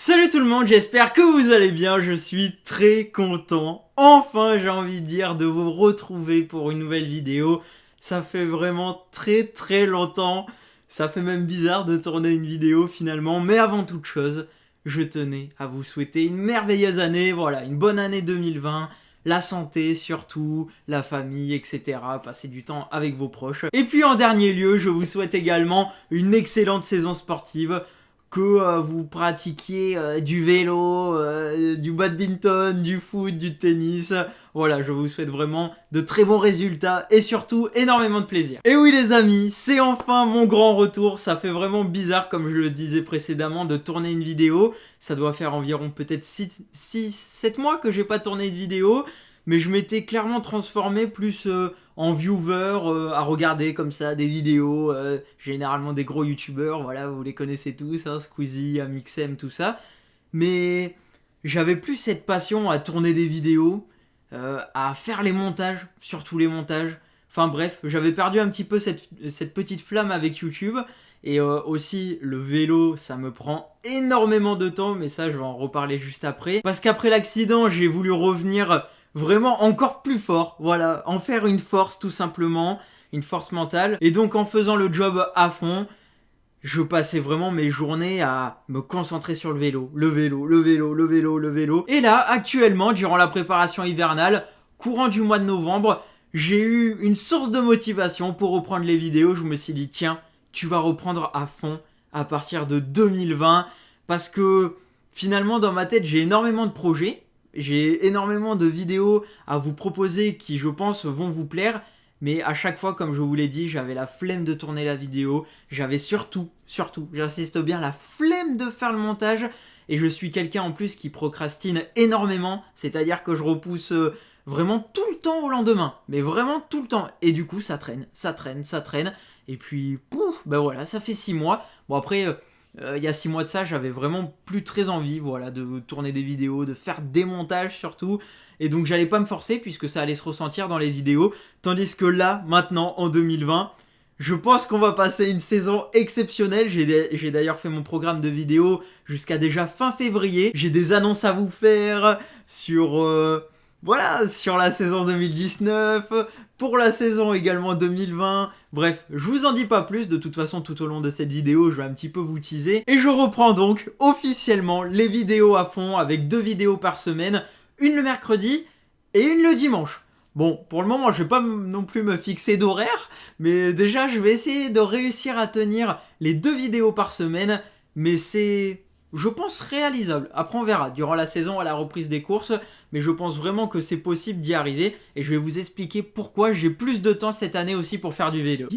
Salut tout le monde, j'espère que vous allez bien, je suis très content. Enfin, j'ai envie de dire, de vous retrouver pour une nouvelle vidéo. Ça fait vraiment très longtemps. Ça fait même bizarre de tourner une vidéo finalement. Mais avant toute chose, je tenais à vous souhaiter une merveilleuse année. Voilà, une bonne année 2020. La santé surtout, la famille, etc. Passer du temps avec vos proches. Et puis en dernier lieu, je vous souhaite également une excellente saison sportive. Que vous pratiquiez du vélo, du badminton, du foot, du tennis. Voilà, je vous souhaite vraiment de très bons résultats et surtout énormément de plaisir. Et oui les amis, c'est enfin mon grand retour. Ça fait vraiment bizarre, comme je le disais précédemment, de tourner une vidéo. Ça doit faire environ peut-être 7 mois que j'ai pas tourné de vidéo. Mais je m'étais clairement transformé plus en viewer, à regarder comme ça des vidéos, généralement des gros youtubeurs, voilà, vous les connaissez tous, hein, Squeezie, Amixem, tout ça. Mais j'avais plus cette passion à tourner des vidéos, à faire les montages, surtout les montages. Enfin bref, j'avais perdu un petit peu cette petite flamme avec YouTube. Et aussi, le vélo, ça me prend énormément de temps, mais ça, je vais en reparler juste après. Parce qu'après l'accident, j'ai voulu revenir vraiment encore plus fort, voilà, en faire une force tout simplement, une force mentale. Et donc en faisant le job à fond, je passais vraiment mes journées à me concentrer sur le vélo, le vélo, le vélo, le vélo, le vélo. Et là, actuellement, durant la préparation hivernale, courant du mois de novembre, j'ai eu une source de motivation pour reprendre les vidéos. Je me suis dit, tiens, tu vas reprendre à fond à partir de 2020, parce que finalement, dans ma tête, j'ai énormément de projets. J'ai énormément de vidéos à vous proposer qui, je pense, vont vous plaire. Mais à chaque fois, comme je vous l'ai dit, j'avais la flemme de tourner la vidéo. J'avais surtout, j'insiste bien, la flemme de faire le montage. Et je suis quelqu'un en plus qui procrastine énormément. C'est-à-dire que je repousse vraiment tout le temps au lendemain. Mais vraiment tout le temps. Et du coup, ça traîne. Et puis, pouf, ben voilà, ça fait 6 mois. Bon après... il y a 6 mois de ça, j'avais vraiment plus très envie, voilà, de tourner des vidéos, de faire des montages surtout. Et donc j'allais pas me forcer puisque ça allait se ressentir dans les vidéos. Tandis que là, maintenant, en 2020, je pense qu'on va passer une saison exceptionnelle. J'ai d'ailleurs fait mon programme de vidéos jusqu'à déjà fin février. J'ai des annonces à vous faire sur... voilà, sur la saison 2019, pour la saison également 2020. Bref, je vous en dis pas plus, de toute façon tout au long de cette vidéo, je vais un petit peu vous teaser. Et je reprends donc officiellement les vidéos à fond avec 2 vidéos par semaine, une le mercredi et une le dimanche. Bon, pour le moment, je vais pas non plus me fixer d'horaire, mais déjà, je vais essayer de réussir à tenir les 2 vidéos par semaine, mais c'est... je pense réalisable. Après, on verra durant la saison à la reprise des courses, mais je pense vraiment que c'est possible d'y arriver. Et je vais vous expliquer pourquoi j'ai plus de temps cette année aussi pour faire du vélo.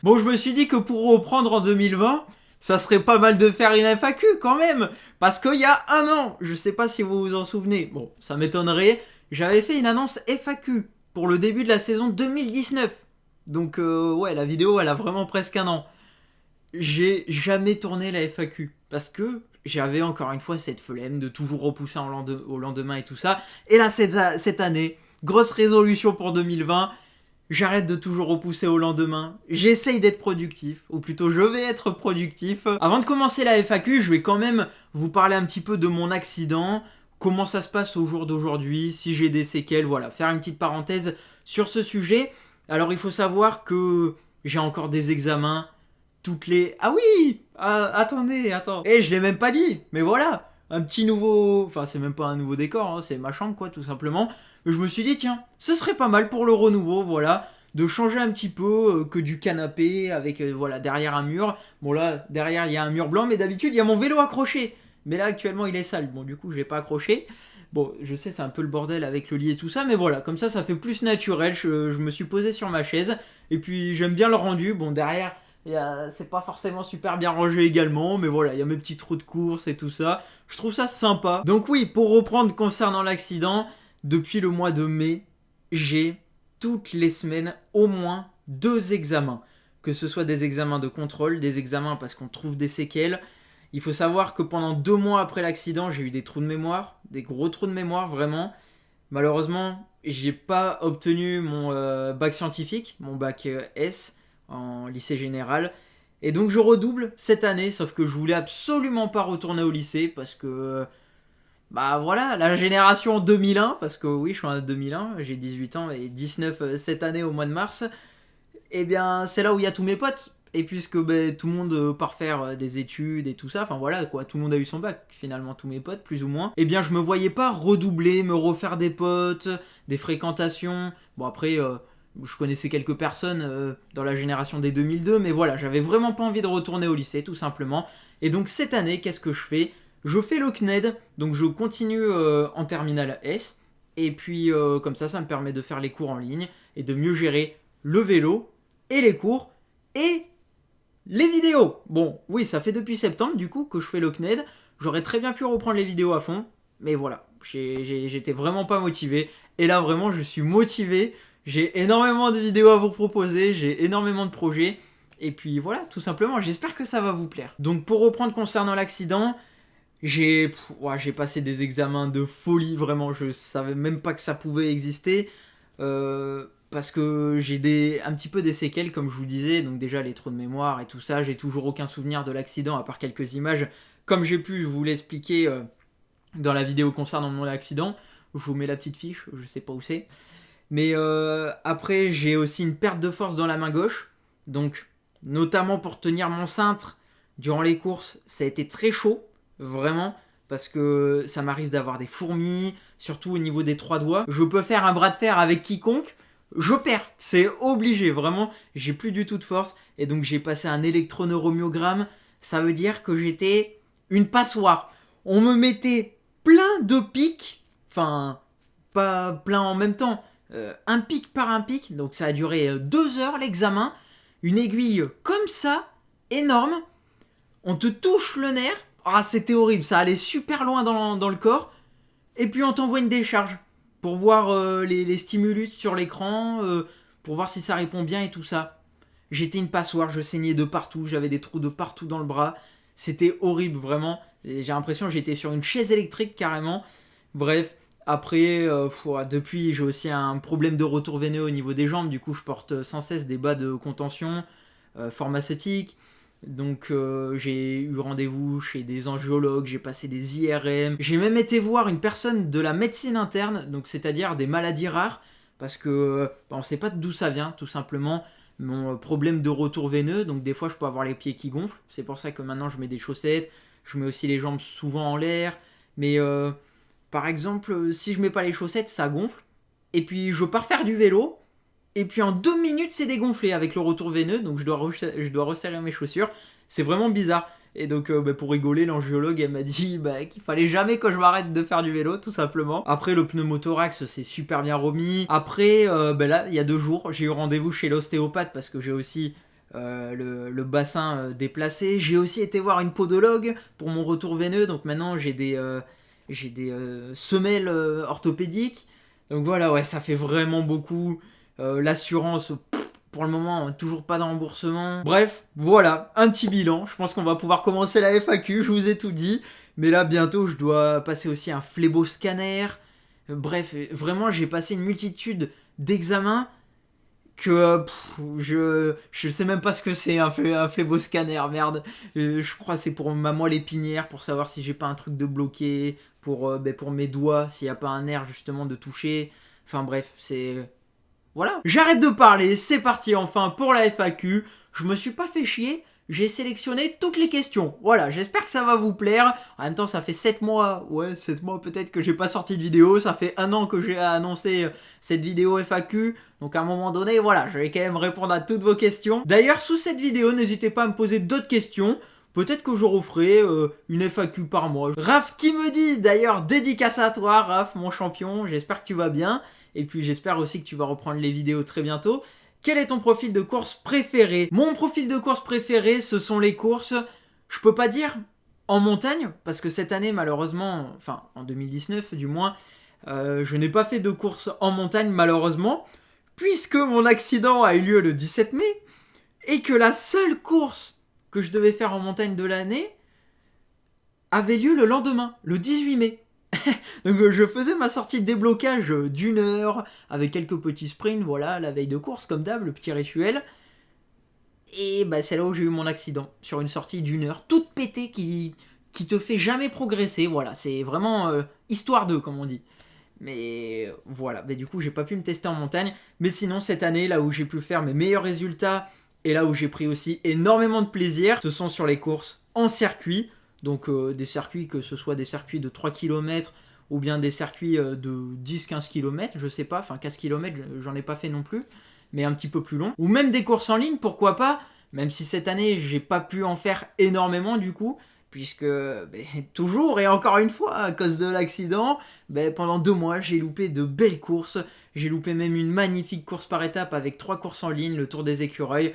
Bon, je me suis dit que pour reprendre en 2020, ça serait pas mal de faire une FAQ quand même. Parce qu'il y a un an, je sais pas si vous vous en souvenez, bon, ça m'étonnerait, j'avais fait une annonce FAQ pour le début de la saison 2019. Donc ouais, la vidéo, elle a vraiment presque un an. J'ai jamais tourné la FAQ parce que j'avais encore une fois cette flemme de toujours repousser au lendemain et tout ça. Et là, cette année, grosse résolution pour 2020, j'arrête de toujours repousser au lendemain. J'essaye d'être productif, ou plutôt je vais être productif. Avant de commencer la FAQ, je vais quand même vous parler un petit peu de mon accident, comment ça se passe au jour d'aujourd'hui, si j'ai des séquelles, voilà, faire une petite parenthèse sur ce sujet. Alors il faut savoir que j'ai encore des examens toutes les... Ah oui, attendez. Eh, je l'ai même pas dit, mais voilà, un petit nouveau... Enfin, c'est même pas un nouveau décor, hein, c'est ma chambre, quoi, tout simplement. Je me suis dit, tiens, ce serait pas mal pour le renouveau, voilà, de changer un petit peu que du canapé avec, voilà, derrière un mur. Bon, là, derrière, il y a un mur blanc, mais d'habitude, il y a mon vélo accroché. Mais là, actuellement, il est sale. Bon, du coup, je l'ai pas accroché. Bon, je sais, c'est un peu le bordel avec le lit et tout ça, mais voilà, comme ça fait plus naturel. Je me suis posé sur ma chaise, et puis j'aime bien le rendu. Bon, derrière... c'est pas forcément super bien rangé également, mais voilà, il y a mes petits trous de course et tout ça. Je trouve ça sympa. Donc oui, pour reprendre concernant l'accident, depuis le mois de mai, j'ai toutes les semaines au moins 2 examens. Que ce soit des examens de contrôle, des examens parce qu'on trouve des séquelles. Il faut savoir que pendant 2 mois après l'accident, j'ai eu des trous de mémoire, des gros trous de mémoire, vraiment. Malheureusement, j'ai pas obtenu mon bac scientifique, mon bac S, en lycée général. Et donc je redouble cette année, sauf que je voulais absolument pas retourner au lycée parce que bah voilà, la génération 2001, parce que oui, je suis en 2001, j'ai 18 ans et 19 cette année au mois de mars, et bien c'est là où il y a tous mes potes. Et puisque tout le monde part faire des études et tout ça, enfin voilà quoi, tout le monde a eu son bac, finalement tous mes potes plus ou moins, et bien je me voyais pas redoubler, me refaire des potes, des fréquentations. Bon après, je connaissais quelques personnes dans la génération des 2002, mais voilà, j'avais vraiment pas envie de retourner au lycée tout simplement. Et donc cette année, qu'est-ce que je fais? Je fais le CNED, donc je continue en terminale S, et puis comme ça me permet de faire les cours en ligne et de mieux gérer le vélo et les cours et les vidéos. Bon, oui, ça fait depuis septembre du coup que je fais le CNED. J'aurais très bien pu reprendre les vidéos à fond, mais voilà, j'étais vraiment pas motivé. Et là vraiment, je suis motivé. J'ai énormément de vidéos à vous proposer, j'ai énormément de projets. Et puis voilà, tout simplement, j'espère que ça va vous plaire. Donc pour reprendre concernant l'accident, j'ai passé des examens de folie, vraiment, je savais même pas que ça pouvait exister. Parce que j'ai un petit peu des séquelles, comme je vous disais, donc déjà les trous de mémoire et tout ça, j'ai toujours aucun souvenir de l'accident, à part quelques images, comme j'ai pu vous l'expliquer dans la vidéo concernant mon accident. Je vous mets la petite fiche, je sais pas où c'est. Mais après, j'ai aussi une perte de force dans la main gauche, donc notamment pour tenir mon cintre durant les courses, ça a été très chaud, vraiment, parce que ça m'arrive d'avoir des fourmis, surtout au niveau des trois doigts. Je peux faire un bras de fer avec quiconque, je perds, c'est obligé, vraiment, j'ai plus du tout de force, et donc j'ai passé un électroneurommyogramme, ça veut dire que j'étais une passoire. On me mettait plein de pics, enfin, pas plein en même temps, un pic par un pic, donc ça a duré 2 heures l'examen, une aiguille comme ça, énorme, on te touche le nerf, ah c'était horrible, ça allait super loin dans le corps, et puis on t'envoie une décharge pour voir les stimulus sur l'écran, pour voir si ça répond bien et tout ça. J'étais une passoire, je saignais de partout, j'avais des trous de partout dans le bras, c'était horrible vraiment, et j'ai l'impression que j'étais sur une chaise électrique carrément. Bref, après, depuis j'ai aussi un problème de retour veineux au niveau des jambes, du coup je porte sans cesse des bas de contention pharmaceutique. Donc j'ai eu rendez-vous chez des angiologues, j'ai passé des IRM, j'ai même été voir une personne de la médecine interne, donc c'est-à-dire des maladies rares, parce que on ne sait pas d'où ça vient, tout simplement. Mon problème de retour veineux, donc des fois je peux avoir les pieds qui gonflent, c'est pour ça que maintenant je mets des chaussettes, je mets aussi les jambes souvent en l'air, mais par exemple si je mets pas les chaussettes ça gonfle, et puis je pars faire du vélo, et puis en 2 minutes c'est dégonflé avec le retour veineux, donc je dois resserrer mes chaussures, c'est vraiment bizarre. Et donc pour rigoler, l'angiologue elle m'a dit qu'il fallait jamais que je m'arrête de faire du vélo tout simplement. Après le pneumothorax c'est super bien remis. Après là il y a 2 jours j'ai eu rendez-vous chez l'ostéopathe parce que j'ai aussi le bassin déplacé. J'ai aussi été voir une podologue pour mon retour veineux, donc maintenant j'ai des semelles orthopédiques. Donc voilà, ouais, ça fait vraiment beaucoup. L'assurance, pour le moment, toujours pas de remboursement. Bref, voilà, un petit bilan. Je pense qu'on va pouvoir commencer la FAQ, je vous ai tout dit. Mais là, bientôt, je dois passer aussi un phléboscanner. Bref, vraiment, j'ai passé une multitude d'examens que je sais même pas ce que c'est un phléboscanner, merde. Je crois que c'est pour ma moelle épinière, pour savoir si j'ai pas un truc de bloqué, pour mes doigts, s'il y a pas un nerf justement de toucher. Enfin bref, c'est... Voilà, j'arrête de parler, c'est parti enfin pour la FAQ. Je me suis pas fait chier, j'ai sélectionné toutes les questions. Voilà, j'espère que ça va vous plaire. En même temps, ça fait 7 mois, 7 mois peut-être que j'ai pas sorti de vidéo. Ça fait 1 an que j'ai annoncé cette vidéo FAQ. Donc à un moment donné, voilà, je vais quand même répondre à toutes vos questions. D'ailleurs, sous cette vidéo, n'hésitez pas à me poser d'autres questions. Peut-être que je referai une FAQ par mois. Raph qui me dit, d'ailleurs, dédicace à toi, Raph, mon champion. J'espère que tu vas bien. Et puis j'espère aussi que tu vas reprendre les vidéos très bientôt. Quel est ton profil de course préféré? Mon profil de course préféré, ce sont les courses, je peux pas dire en montagne, parce que cette année malheureusement, enfin en 2019 du moins, je n'ai pas fait de course en montagne malheureusement, puisque mon accident a eu lieu le 17 mai, et que la seule course que je devais faire en montagne de l'année avait lieu le lendemain, le 18 mai. Donc je faisais ma sortie de déblocage d'1 heure avec quelques petits sprints, voilà, la veille de course comme d'hab, le petit rituel. Et bah, c'est là où j'ai eu mon accident, sur une sortie d'1 heure, toute pétée qui te fait jamais progresser. Voilà, c'est vraiment histoire 2, comme on dit. Mais voilà, mais du coup j'ai pas pu me tester en montagne. Mais sinon cette année, là où j'ai pu faire mes meilleurs résultats et là où j'ai pris aussi énormément de plaisir, ce sont sur les courses en circuit. Donc des circuits, que ce soit des circuits de 3 km ou bien des circuits de 10-15 km, je sais pas, enfin 15 km j'en ai pas fait non plus, mais un petit peu plus long. Ou même des courses en ligne, pourquoi pas, même si cette année j'ai pas pu en faire énormément du coup, puisque toujours et encore une fois à cause de l'accident, pendant 2 mois j'ai loupé de belles courses, j'ai loupé même une magnifique course par étape avec 3 courses en ligne, le Tour des Écureuils.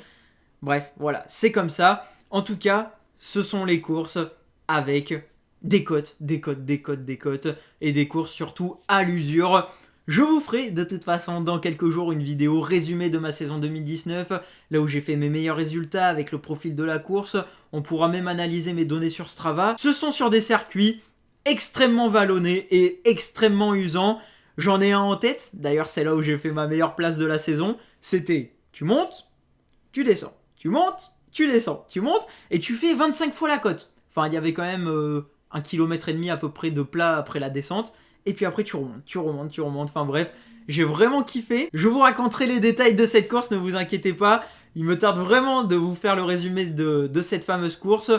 Bref, voilà, c'est comme ça. En tout cas, ce sont les courses avec des cotes, des cotes, des cotes, des cotes, et des courses surtout à l'usure. Je vous ferai de toute façon dans quelques jours une vidéo résumée de ma saison 2019, là où j'ai fait mes meilleurs résultats avec le profil de la course. On pourra même analyser mes données sur Strava. Ce sont sur des circuits extrêmement vallonnés et extrêmement usants. J'en ai un en tête, d'ailleurs c'est là où j'ai fait ma meilleure place de la saison. C'était tu montes, tu descends, tu montes, tu descends, tu montes, et tu fais 25 fois la côte. Enfin, il y avait quand même 1,5 km à peu près de plat après la descente. Et puis après, tu remontes, tu remontes, tu remontes. Enfin bref, j'ai vraiment kiffé. Je vous raconterai les détails de cette course, ne vous inquiétez pas. Il me tarde vraiment de vous faire le résumé de cette fameuse course.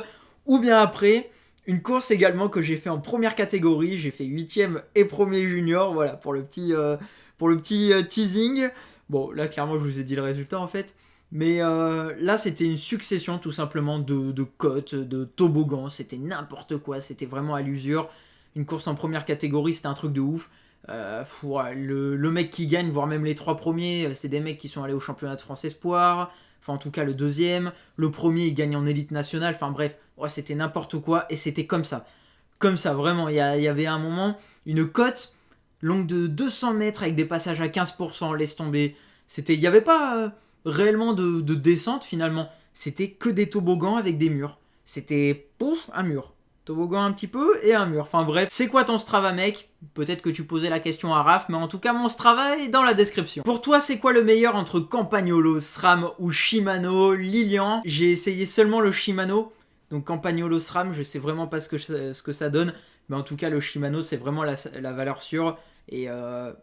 Ou bien après, une course également que j'ai fait en première catégorie. J'ai fait 8ème et 1er junior. Voilà, pour le petit teasing. Bon, là, clairement, je vous ai dit le résultat en fait. Mais là, c'était une succession tout simplement de côtes, de toboggans. C'était n'importe quoi. C'était vraiment à l'usure. Une course en première catégorie, c'était un truc de ouf. Le mec qui gagne, voire même les 3 premiers, c'est des mecs qui sont allés au championnat de France Espoir. Enfin, en tout cas, le deuxième. Le premier, il gagne en élite nationale. Enfin, bref, c'était n'importe quoi. Et c'était comme ça. Comme ça, vraiment. Il y avait à un moment une côte longue de 200 mètres avec des passages à 15%. Laisse tomber. Il n'y avait pas réellement de descente finalement. C'était que des toboggans avec des murs. C'était pouf, un mur. Toboggan un petit peu et un mur. Enfin bref, c'est quoi ton Strava, mec? Peut-être que tu posais la question à Raph, mais en tout cas mon Strava est dans la description. Pour toi, c'est quoi le meilleur entre Campagnolo, SRAM ou Shimano, Lilian? J'ai essayé seulement le Shimano, donc Campagnolo, SRAM, je sais vraiment pas ce que ça donne, mais en tout cas le Shimano c'est vraiment la valeur sûre. Et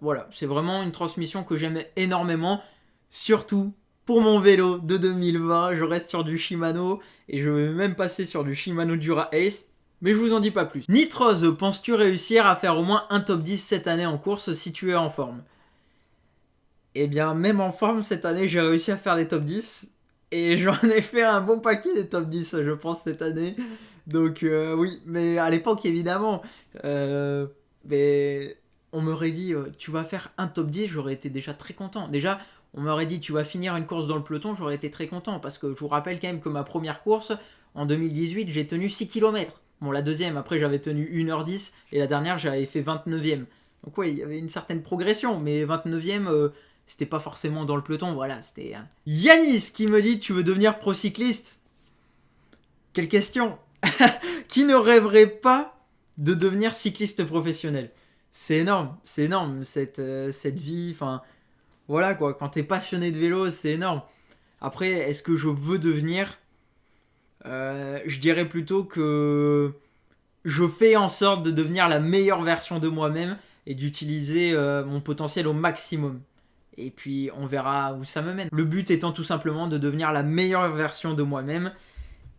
voilà, c'est vraiment une transmission que j'aime énormément, surtout pour mon vélo de 2020. Je reste sur du Shimano et je vais même passer sur du Shimano Dura Ace. Mais je vous en dis pas plus. Nitroz, penses-tu réussir à faire au moins un top 10 cette année en course si tu es en forme? Eh bien, même en forme, cette année, j'ai réussi à faire des top 10. Et j'en ai fait un bon paquet des top 10, je pense, cette année. Donc, oui. Mais à l'époque, évidemment, mais on m'aurait dit, tu vas faire un top 10, j'aurais été déjà très content. Déjà, on m'aurait dit, tu vas finir une course dans le peloton, j'aurais été très content. Parce que je vous rappelle quand même que ma première course, en 2018, j'ai tenu 6 km. Bon, la deuxième, après, j'avais tenu 1h10 et la dernière, j'avais fait 29e. Donc, ouais, il y avait une certaine progression, mais 29e, c'était pas forcément dans le peloton. Voilà, c'était. Yanis qui me dit: tu veux devenir pro cycliste? Quelle question. Qui ne rêverait pas de devenir cycliste professionnel? C'est énorme cette vie. Enfin, voilà quoi, quand t'es passionné de vélo, c'est énorme. Après, est-ce que je veux devenir? Je dirais plutôt que je fais en sorte de devenir la meilleure version de moi-même et d'utiliser mon potentiel au maximum. Et puis on verra où ça me mène. Le but étant tout simplement de devenir la meilleure version de moi-même.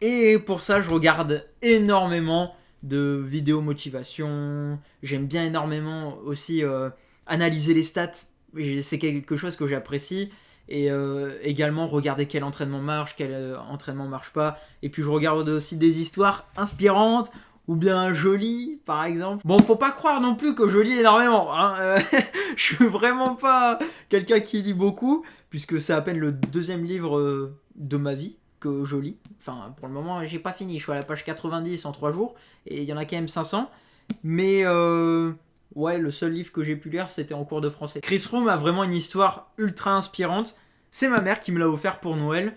Et pour ça, je regarde énormément de vidéos motivation. J'aime bien énormément aussi analyser les stats. C'est quelque chose que j'apprécie. Et également regarder quel entraînement marche, quel entraînement marche pas. Et puis je regarde aussi des histoires inspirantes ou bien jolies, par exemple. Bon, faut pas croire non plus que je lis énormément, hein. Je suis vraiment pas quelqu'un qui lit beaucoup, puisque c'est à peine le 2e livre de ma vie que je lis. Enfin, pour le moment, j'ai pas fini. Je suis à la page 90 en 3 jours, et il y en a quand même 500. Mais ouais, le seul livre que j'ai pu lire, c'était en cours de français. Chris Froome a vraiment une histoire ultra inspirante. C'est ma mère qui me l'a offert pour Noël,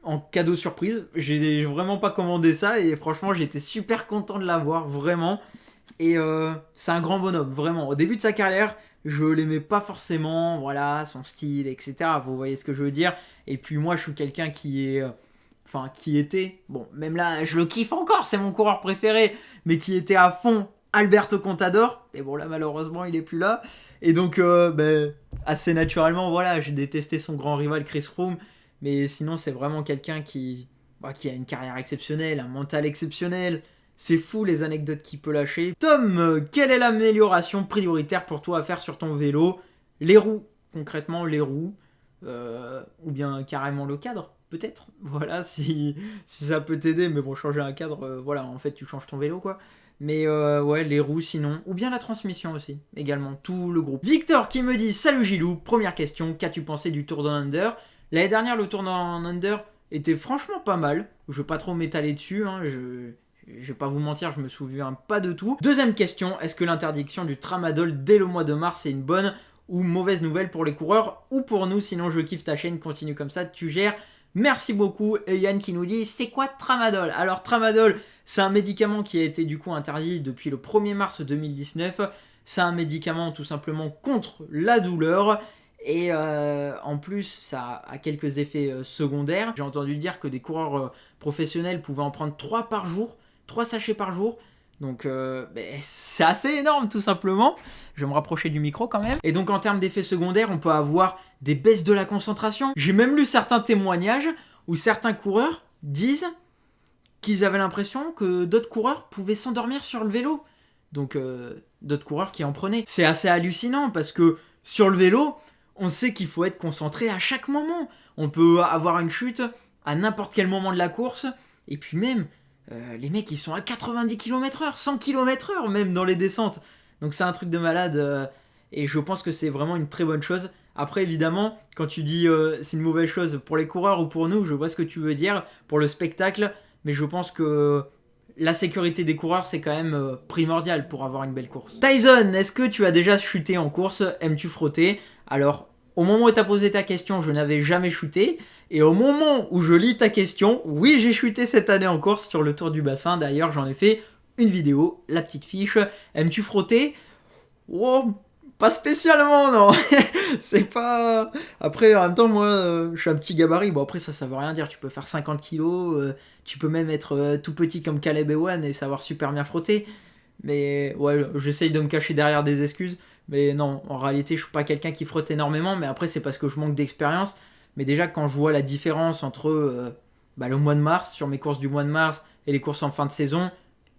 en cadeau surprise. J'ai vraiment pas commandé ça, et franchement, j'étais super content de l'avoir, vraiment. Et c'est un grand bonhomme, vraiment. Au début de sa carrière, je l'aimais pas forcément, voilà, son style, etc. Vous voyez ce que je veux dire. Et puis moi, je suis quelqu'un qui est... Enfin, qui était... Bon, même là, je le kiffe encore, c'est mon coureur préféré. Mais qui était à fond Alberto Contador. Et bon, là, malheureusement, il est plus là. Et donc, assez naturellement, voilà, j'ai détesté son grand rival Chris Froome. Mais sinon, c'est vraiment quelqu'un qui a une carrière exceptionnelle, un mental exceptionnel. C'est fou les anecdotes qu'il peut lâcher. Tom, quelle est l'amélioration prioritaire pour toi à faire sur ton vélo? Les roues, concrètement les roues. Ou bien carrément le cadre, peut-être. Voilà, si ça peut t'aider. Mais bon, changer un cadre, voilà, en fait, tu changes ton vélo, quoi. Mais ouais, les roues sinon. Ou bien la transmission aussi, également. Tout le groupe. Victor qui me dit: salut Gilou, première question, qu'as-tu pensé du Tour Down Under? L'année dernière, le Tour Down Under était franchement pas mal. Je vais pas trop m'étaler dessus, hein. Je vais pas vous mentir, je me souviens pas de tout. Deuxième question, est-ce que l'interdiction du tramadol dès le mois de mars est une bonne ou mauvaise nouvelle pour les coureurs ou pour nous? Sinon, je kiffe ta chaîne, continue comme ça, tu gères. Merci beaucoup. Et Yann qui nous dit: c'est quoi tramadol? Alors, tramadol, c'est un médicament qui a été du coup interdit depuis le 1er mars 2019. C'est un médicament tout simplement contre la douleur. Et en plus, ça a quelques effets secondaires. J'ai entendu dire que des coureurs professionnels pouvaient en prendre 3 par jour, 3 sachets par jour. Donc c'est assez énorme tout simplement. Je vais me rapprocher du micro quand même. Et donc en termes d'effets secondaires, on peut avoir des baisses de la concentration. J'ai même lu certains témoignages où certains coureurs disent qu'ils avaient l'impression que d'autres coureurs pouvaient s'endormir sur le vélo. Donc d'autres coureurs qui en prenaient. C'est assez hallucinant parce que sur le vélo, on sait qu'il faut être concentré à chaque moment. On peut avoir une chute à n'importe quel moment de la course. Et puis même, les mecs, ils sont à 90 km/h, 100 km/h même dans les descentes. Donc c'est un truc de malade. Et je pense que c'est vraiment une très bonne chose. Après, évidemment, quand tu dis c'est une mauvaise chose pour les coureurs ou pour nous, je vois ce que tu veux dire, pour le spectacle. Mais je pense que la sécurité des coureurs, c'est quand même primordial pour avoir une belle course. Tyson, est-ce que tu as déjà chuté en course? Aimes-tu frotter? Alors, au moment où tu as posé ta question, je n'avais jamais chuté. Et au moment où je lis ta question, oui, j'ai chuté cette année en course sur le Tour du Bassin. D'ailleurs, j'en ai fait une vidéo, la petite fiche. Aimes-tu frotter? Oh, pas spécialement, non. C'est pas... Après, en même temps, moi, je suis un petit gabarit. Bon, après, ça veut rien dire. Tu peux faire 50 kilos. Tu peux même être tout petit comme Caleb Ewan et savoir super bien frotter. Mais ouais, j'essaye de me cacher derrière des excuses. Mais non, en réalité, je suis pas quelqu'un qui frotte énormément. Mais après, c'est parce que je manque d'expérience. Mais déjà, quand je vois la différence entre le mois de mars, sur mes courses du mois de mars, et les courses en fin de saison,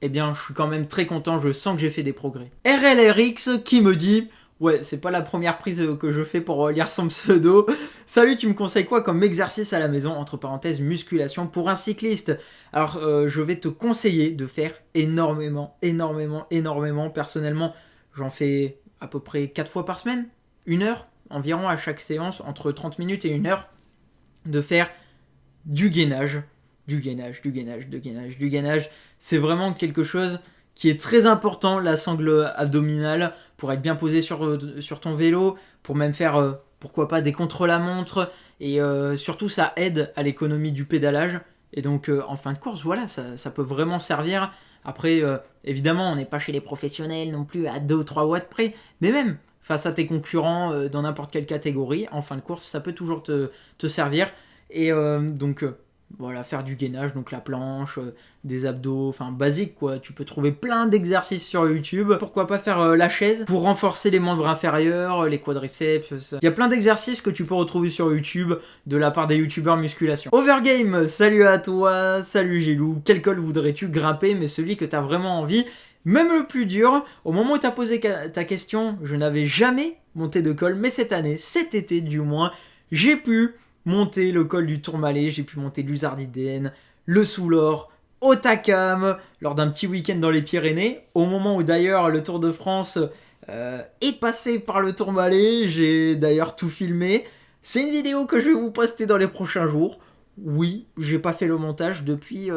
eh bien, je suis quand même très content. Je sens que j'ai fait des progrès. RLRX qui me dit... Ouais, c'est pas la première prise que je fais pour lire son pseudo. Salut, tu me conseilles quoi comme exercice à la maison, entre parenthèses musculation, pour un cycliste? Alors, je vais te conseiller de faire énormément. Personnellement, j'en fais à peu près 4 fois par semaine, 1 heure environ à chaque séance, entre 30 minutes et 1 heure, de faire du gainage. Du gainage. C'est vraiment quelque chose qui est très important, la sangle abdominale, pour être bien posé sur ton vélo, pour même faire, pourquoi pas, des contre-la-montre, et surtout ça aide à l'économie du pédalage, et donc en fin de course, voilà, ça peut vraiment servir. Après, évidemment, on n'est pas chez les professionnels non plus à 2 ou 3 watts près, mais même face à tes concurrents dans n'importe quelle catégorie, en fin de course, ça peut toujours te servir, et donc... Voilà, faire du gainage, donc la planche, des abdos, enfin basique quoi. Tu peux trouver plein d'exercices sur YouTube. Pourquoi pas faire la chaise pour renforcer les membres inférieurs, les quadriceps. Il y a plein d'exercices que tu peux retrouver sur YouTube de la part des youtubeurs musculation. Overgame, salut à toi, salut Gilou. Quel col voudrais-tu grimper, mais celui que t'as vraiment envie? Même le plus dur, au moment où t'as posé ta question, je n'avais jamais monté de col, mais cette année, cet été du moins, j'ai pu monter le col du Tourmalet, j'ai pu monter l'Uzardiden, le Soulor, Otakam, lors d'un petit week-end dans les Pyrénées. Au moment où d'ailleurs le Tour de France est passé par le Tourmalet, j'ai d'ailleurs tout filmé. C'est une vidéo que je vais vous poster dans les prochains jours. Oui, j'ai pas fait le montage depuis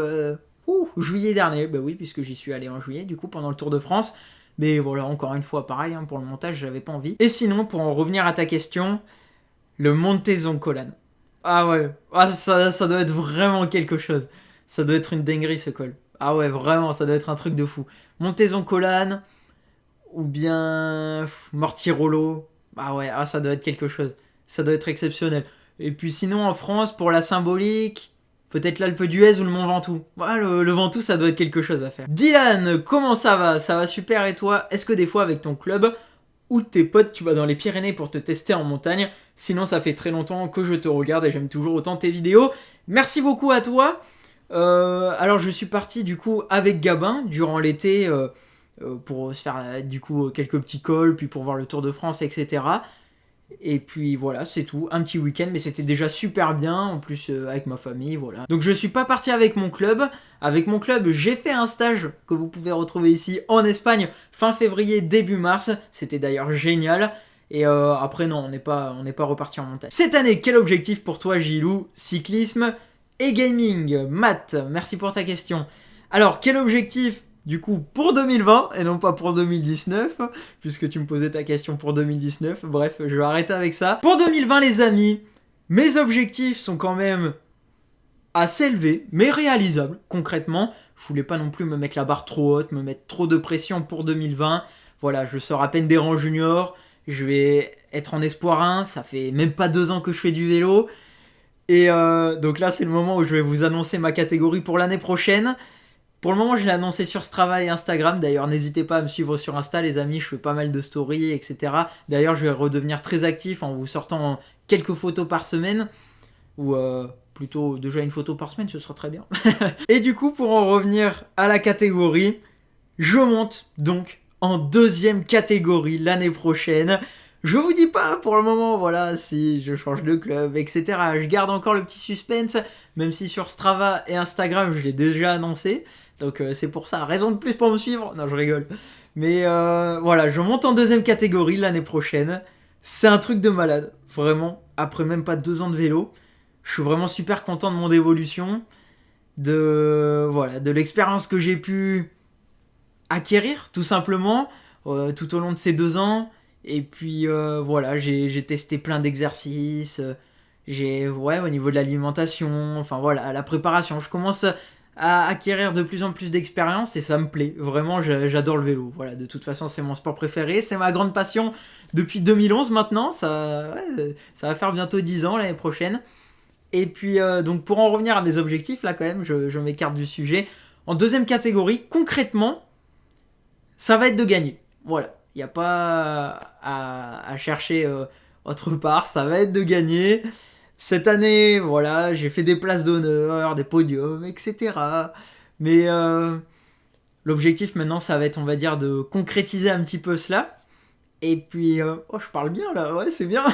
juillet dernier. Bah oui, puisque j'y suis allé en juillet, du coup, pendant le Tour de France. Mais voilà, encore une fois, pareil, pour le montage, j'avais pas envie. Et sinon, pour en revenir à ta question, le Montezoncolan. Ah ouais, ça doit être vraiment quelque chose. Ça doit être une dinguerie ce col. Ah ouais, vraiment, ça doit être un truc de fou. Montezoncolan, ou bien Mortirolo. Ah ouais, ah, ça doit être quelque chose. Ça doit être exceptionnel. Et puis sinon, en France, pour la symbolique, peut-être l'Alpe d'Huez ou le Mont Ventoux. Voilà, le Ventoux, ça doit être quelque chose à faire. Dylan, comment ça va? Ça va super et toi? Est-ce que des fois, avec ton club ou tes potes, tu vas dans les Pyrénées pour te tester en montagne? Sinon, ça fait très longtemps que je te regarde et j'aime toujours autant tes vidéos. Merci beaucoup à toi. Alors, je suis parti du coup avec Gabin durant l'été pour se faire du coup quelques petits cols, puis pour voir le Tour de France, etc. Et puis voilà, c'est tout. Un petit week-end, mais c'était déjà super bien. En plus, avec ma famille, voilà. Donc, je suis pas parti avec mon club. Avec mon club, j'ai fait un stage que vous pouvez retrouver ici en Espagne, fin février, début mars. C'était d'ailleurs génial. Et après, non, on n'est pas reparti en montagne. Cette année, quel objectif pour toi, Gilou? Cyclisme et gaming. Matt, merci pour ta question. Alors, quel objectif du coup pour 2020 et non pas pour 2019, puisque tu me posais ta question pour 2019. Bref, je vais arrêter avec ça. Pour 2020 les amis, mes objectifs sont quand même assez élevés, mais réalisables concrètement. Je voulais pas non plus me mettre la barre trop haute, me mettre trop de pression pour 2020. Voilà, je sors à peine des rangs juniors, je vais être en espoir 1, ça fait même pas 2 ans que je fais du vélo. Et donc là c'est le moment où je vais vous annoncer ma catégorie pour l'année prochaine. Pour le moment, je l'ai annoncé sur Strava et Instagram. D'ailleurs, n'hésitez pas à me suivre sur Insta, les amis. Je fais pas mal de stories, etc. D'ailleurs, je vais redevenir très actif en vous sortant quelques photos par semaine. Ou plutôt déjà une photo par semaine, ce sera très bien. Et du coup, pour en revenir à la catégorie, je monte donc en 2e catégorie l'année prochaine. Je vous dis pas pour le moment, voilà, si je change de club, etc. Je garde encore le petit suspense, même si sur Strava et Instagram, je l'ai déjà annoncé. Donc c'est pour ça, raison de plus pour me suivre. Non, je rigole. Mais voilà, je monte en 2e catégorie l'année prochaine. C'est un truc de malade, vraiment. Après même pas 2 ans de vélo, je suis vraiment super content de mon évolution, de l'expérience que j'ai pu acquérir, tout simplement, tout au long de ces 2 ans. Et puis voilà, j'ai testé plein d'exercices. Au niveau de l'alimentation, enfin voilà, la préparation, je commence à acquérir de plus en plus d'expérience et ça me plaît. Vraiment, j'adore le vélo. Voilà, de toute façon, c'est mon sport préféré, c'est ma grande passion depuis 2011 maintenant. Ça va faire bientôt 10 ans l'année prochaine. Et puis, donc pour en revenir à mes objectifs, là quand même, je m'écarte du sujet. En 2e catégorie, concrètement, ça va être de gagner. Voilà, il n'y a pas à chercher autre part, ça va être de gagner. Cette année, voilà, j'ai fait des places d'honneur, des podiums, etc. Mais l'objectif maintenant, ça va être, on va dire, de concrétiser un petit peu cela. Et puis, oh, je parle bien là, ouais, c'est bien.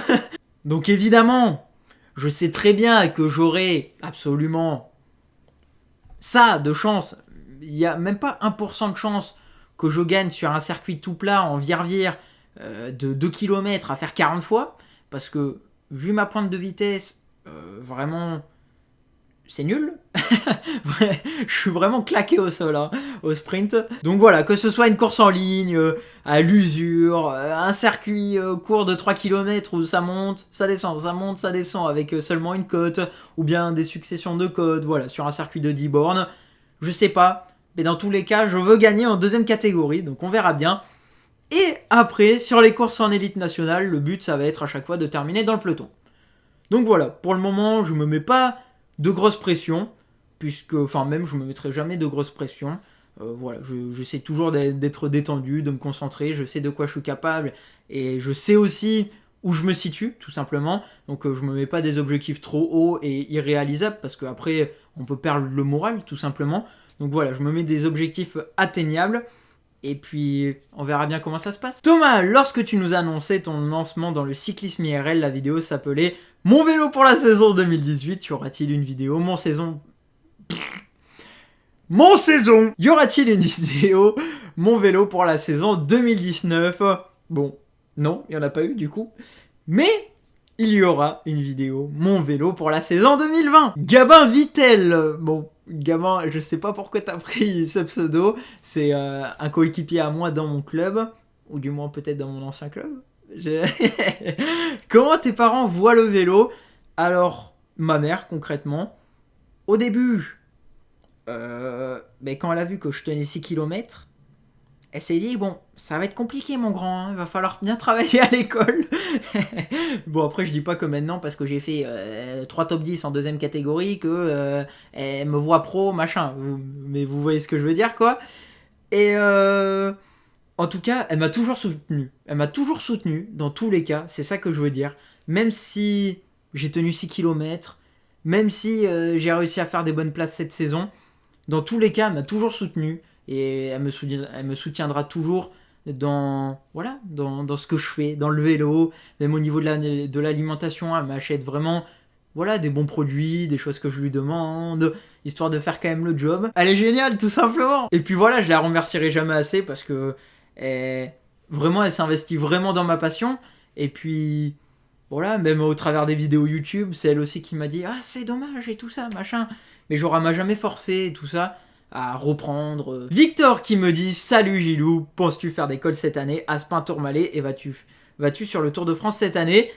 Donc évidemment, je sais très bien que j'aurai absolument ça de chance. Il n'y a même pas 1% de chance que je gagne sur un circuit tout plat en vire-vire de 2 km à faire 40 fois. Parce que, vu ma pointe de vitesse, vraiment, c'est nul. Ouais, je suis vraiment claqué au sol, hein, au sprint. Donc voilà, que ce soit une course en ligne, à l'usure, un circuit court de 3 km où ça monte, ça descend, ça monte, ça descend avec seulement une côte, ou bien des successions de côtes, voilà, sur un circuit de 10 bornes, je sais pas. Mais dans tous les cas, je veux gagner en 2e catégorie, donc on verra bien. Et après, sur les courses en élite nationale, le but, ça va être à chaque fois de terminer dans le peloton. Donc voilà, pour le moment, je me mets pas de grosse pression, puisque, enfin même, je me mettrai jamais de grosse pression. Voilà, j'essaie toujours d'être détendu, de me concentrer, je sais de quoi je suis capable, et je sais aussi où je me situe, tout simplement. Donc je me mets pas des objectifs trop hauts et irréalisables, parce qu'après, on peut perdre le moral, tout simplement. Donc voilà, je me mets des objectifs atteignables, et puis on verra bien comment ça se passe. Thomas, lorsque tu nous annonçais ton lancement dans le cyclisme IRL, la vidéo s'appelait « Mon vélo pour la saison 2018 ». Y aura-t-il une vidéo ? Y aura-t-il une vidéo Mon vélo pour la saison 2019 ? Bon, non, il n'y en a pas eu du coup. Mais il y aura une vidéo Mon vélo pour la saison 2020. Gabin Vittel. Bon, Gabin, je sais pas pourquoi t'as pris ce pseudo. C'est un coéquipier à moi dans mon club. Ou du moins peut-être dans mon ancien club. Comment tes parents voient le vélo ? Alors, ma mère concrètement, au début, quand elle a vu que je tenais 6 km, elle s'est dit, bon, ça va être compliqué mon grand, hein, il va falloir bien travailler à l'école. Bon, après je dis pas que maintenant, parce que j'ai fait 3 top 10 en deuxième catégorie, que elle me voit pro, machin. Mais vous voyez ce que je veux dire, quoi. Et en tout cas, elle m'a toujours soutenu. Elle m'a toujours soutenu, dans tous les cas, c'est ça que je veux dire. Même si j'ai tenu 6 kilomètres, même si j'ai réussi à faire des bonnes places cette saison, dans tous les cas, elle m'a toujours soutenu. Et elle me soutiendra toujours dans ce que je fais, dans le vélo, même au niveau de l'alimentation. Elle m'achète vraiment des bons produits, des choses que je lui demande, histoire de faire quand même le job. Elle est géniale, tout simplement. Et puis voilà, je la remercierai jamais assez parce que vraiment, elle s'investit vraiment dans ma passion. Et puis voilà, même au travers des vidéos YouTube, c'est elle aussi qui m'a dit « Ah, c'est dommage et tout ça, machin. » Mais genre, elle m'a jamais forcé et tout ça à reprendre. Victor qui me dit « Salut Gilou, penses-tu faire des cols cette année? Aspin-Tourmalet, et vas-tu sur le Tour de France cette année ?»